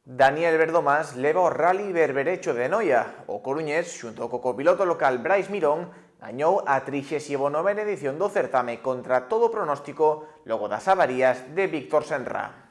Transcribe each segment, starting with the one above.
Daniel Verdomás leva o Rally Berberecho de Noia. O coruñés, xunto co copiloto local Brais Mirón, gañou a 39ª edición do certame contra todo pronóstico logo das avarías de Víctor Senra.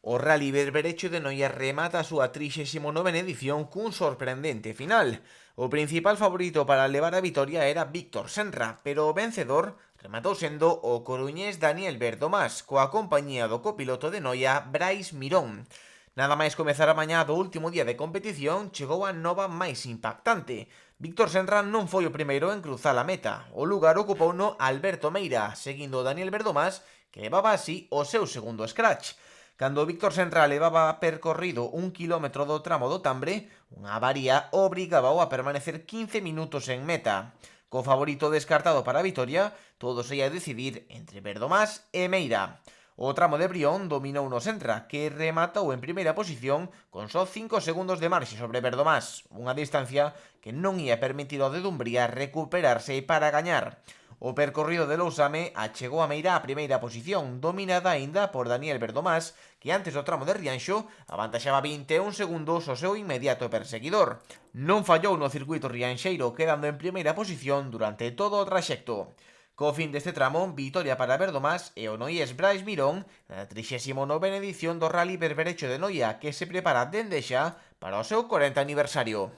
O Rally Berberecho de Noia remata a súa 39ª edición cun sorprendente final. O principal favorito para levar a vitoria era Víctor Senra, pero o vencedor rematou sendo o coruñés Daniel Verdomás, coa compañía do copiloto de Noia Brais Mirón. Nada máis comezar a mañá do último día de competición, chegou a nova máis impactante. Víctor Senra non foi o primeiro en cruzar a meta. O lugar ocupouno Alberto Meira, seguindo Daniel Verdomás, que levaba así o seu segundo scratch. Cando Víctor Senra levaba percorrido 1 km do tramo do Tambre, unha avaría obrigábao a permanecer 15 minutos en meta. Co favorito descartado para a vitoria, todo se ia decidir entre Verdomás e Meira. O tramo de Brión dominou no Senra, que rematou en primeira posición con só 5 segundos de marxe sobre Verdomás, unha distancia que non ia permitir ao de Dumbría recuperarse para gañar. O percorrido de Lousame achegou a Meira á primeira posición, dominada aínda por Daniel Verdomás, que antes do tramo de Rianxo avantaxaba 21 segundos ao seu inmediato perseguidor. Non fallou no circuito rianxeiro, quedando en primeira posición durante todo o traxecto. Co fin deste tramo, vitoria para Verdomás e o noiés Brais Mirón na 39ª edición do Rally Berberecho de Noia, que se prepara dende xa para o seu 40 aniversario.